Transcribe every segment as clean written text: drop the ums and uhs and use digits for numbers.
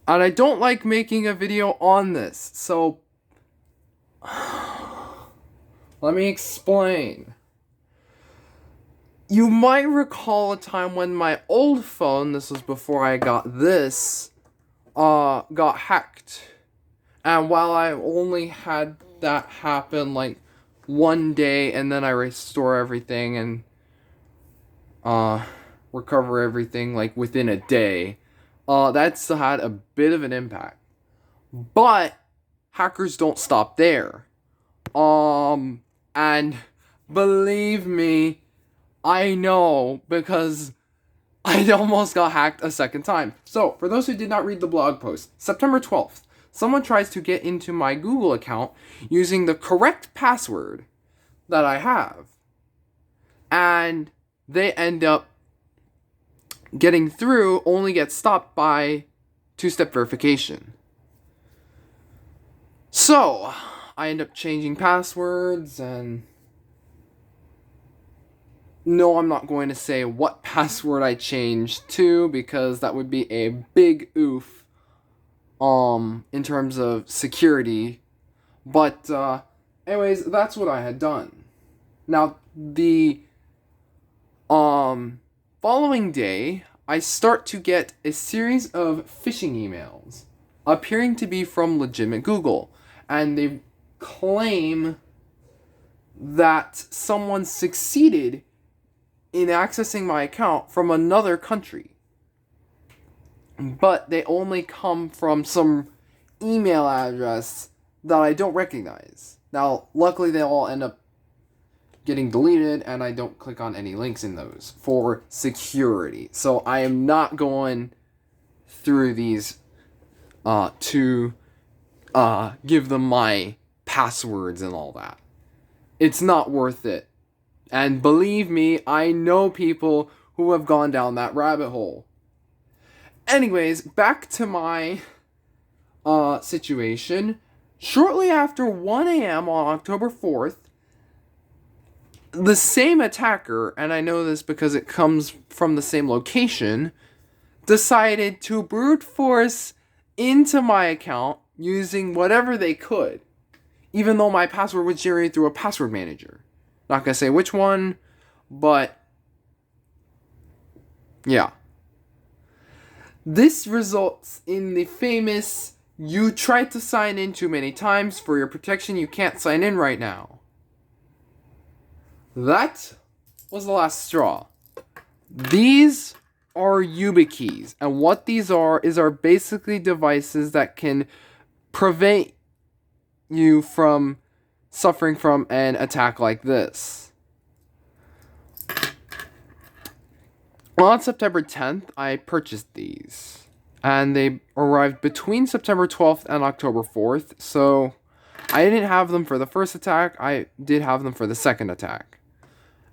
And I don't like making a video on this, so let me explain. You might recall a time when my old phone, this was before I got this, got hacked. And while I only had that happen like one day and then I restore everything and recover everything like within a day, that still had a bit of an impact. But hackers don't stop there. And believe me, I know because I almost got hacked a second time. So, for those who did not read the blog post, September 12th, someone tries to get into my Google account using the correct password that I have. And they end up getting through, only get stopped by two-step verification. So, I end up changing passwords, and no, I'm not going to say what password I changed to, because that would be a big oof, in terms of security. But, anyways, that's what I had done. Now, the, following day, I start to get a series of phishing emails appearing to be from legitimate Google. And they claim that someone succeeded in accessing my account from another country. But they only come from some email address that I don't recognize. Now, luckily they all end up getting deleted and I don't click on any links in those for security. So I am not going through these to give them my passwords and all that. It's not worth it. And believe me, I know people who have gone down that rabbit hole. Anyways, back to my situation. Shortly after 1 a.m. on October 4th, the same attacker, and I know this because it comes from the same location, decided to brute force into my account using whatever they could, even though my password was generated through a password manager. Not gonna say which one, but yeah. This results in the famous, "You tried to sign in too many times. For your protection, you can't sign in right now." That was the last straw. These are YubiKeys, and what these are basically devices that can prevent you from suffering from an attack like this. On September 10th, I purchased these, and they arrived between September 12th and October 4th, so I didn't have them for the first attack, I did have them for the second attack.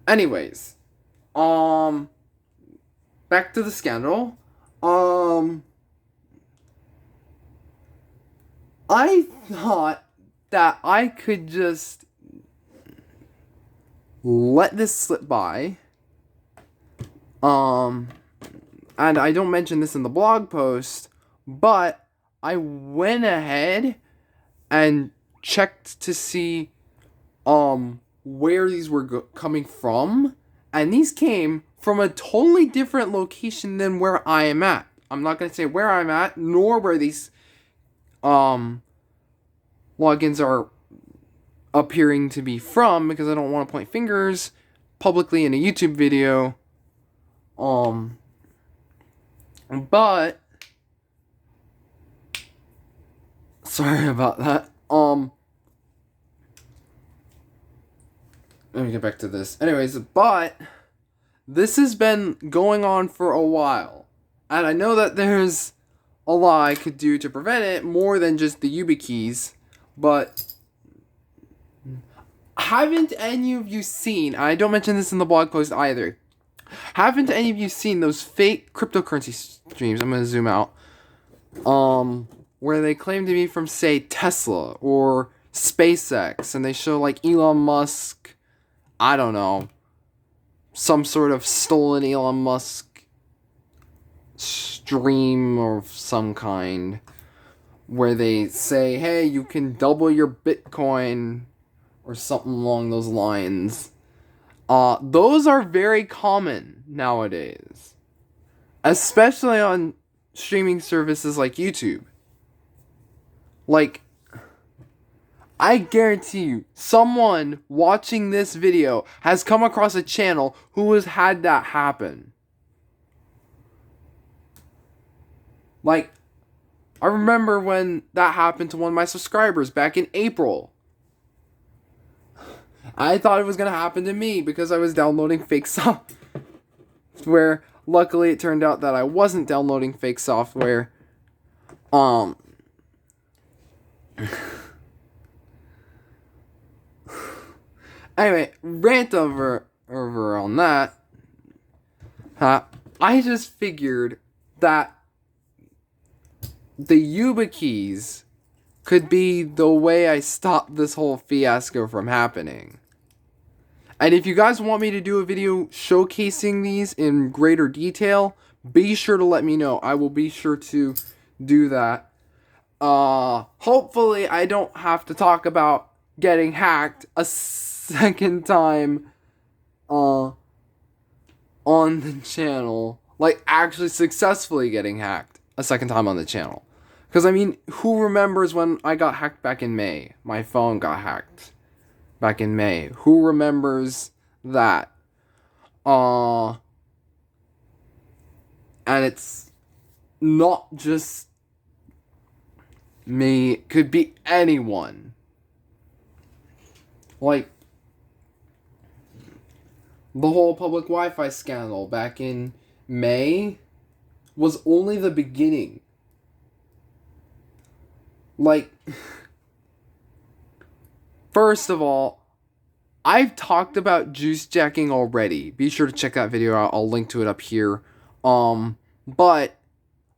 Anyways, back to the scandal. I thought that I could just let this slip by. And I don't mention this in the blog post, but I went ahead and checked to see where these were coming from, and these came from a totally different location than where I am at. I'm not going to say where I'm at, nor where these logins are appearing to be from, because I don't want to point fingers publicly in a YouTube video. But sorry about that. Let me get back to this. Anyways, but this has been going on for a while, and I know that there's a lot I could do to prevent it more than just the YubiKeys, but haven't any of you seen, I don't mention this in the blog post either, haven't any of you seen those fake cryptocurrency streams? I'm going to zoom out. Where they claim to be from, say, Tesla or SpaceX, and they show like Elon Musk, I don't know, some sort of stolen Elon Musk stream of some kind where they say, hey, you can double your Bitcoin or something along those lines. Those are very common nowadays, especially on streaming services like YouTube. Like, I guarantee you, someone watching this video has come across a channel who has had that happen. Like, I remember when that happened to one of my subscribers back in April. I thought it was going to happen to me because I was downloading fake software. Luckily, it turned out that I wasn't downloading fake software. Anyway, rant over on that. I just figured that the Yuba keys could be the way I stop this whole fiasco from happening. And if you guys want me to do a video showcasing these in greater detail, be sure to let me know. I will be sure to do that. Hopefully I don't have to talk about getting hacked a second time on the channel. Like, actually successfully getting hacked a second time on the channel. Because, I mean, who remembers when I got hacked back in May? My phone got hacked back in May. Who remembers that? And it's not just me. It could be anyone. Like, the whole public Wi-Fi scandal back in May was only the beginning. Like, first of all, I've talked about juice jacking already. Be sure to check that video out. I'll link to it up here. But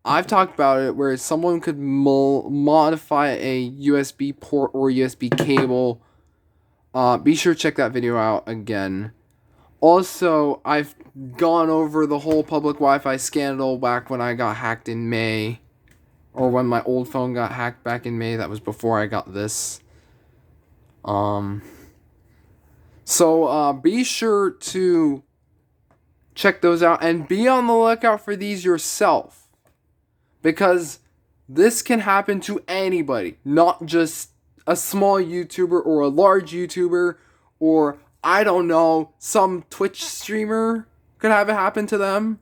I've talked about it where someone could modify a USB port or USB cable. Be sure to check that video out again. Also, I've gone over the whole public Wi-Fi scandal back when I got hacked in May. Or when my old phone got hacked back in May. That was before I got this. So, be sure to check those out. And be on the lookout for these yourself. Because this can happen to anybody. Not just a small YouTuber or a large YouTuber. Or, I don't know, some Twitch streamer could have it happen to them.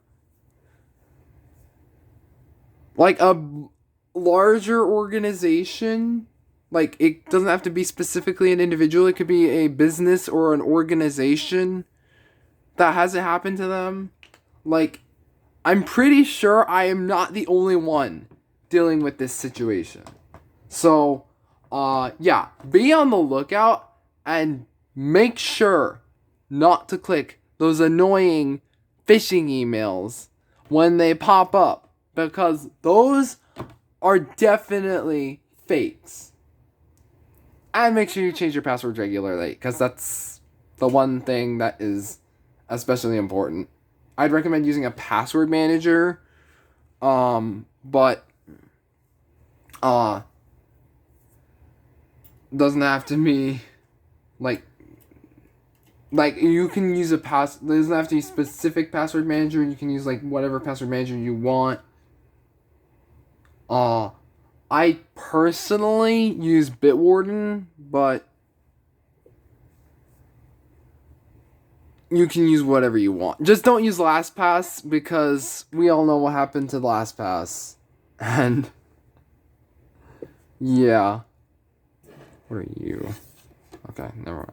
Like a larger organization, like, it doesn't have to be specifically an individual. It could be a business or an organization that has it happen to them. Like, I'm pretty sure I am not the only one dealing with this situation. So, yeah, be on the lookout and make sure not to click those annoying phishing emails when they pop up, because those are definitely fakes. And make sure you change your passwords regularly, because that's the one thing that is especially important. I'd recommend using a password manager, but doesn't have to be like you can use doesn't have to be a specific password manager. You can use like whatever password manager you want. I personally use Bitwarden, but you can use whatever you want. Just don't use LastPass, because we all know what happened to LastPass. And yeah. What are you? Okay, never mind.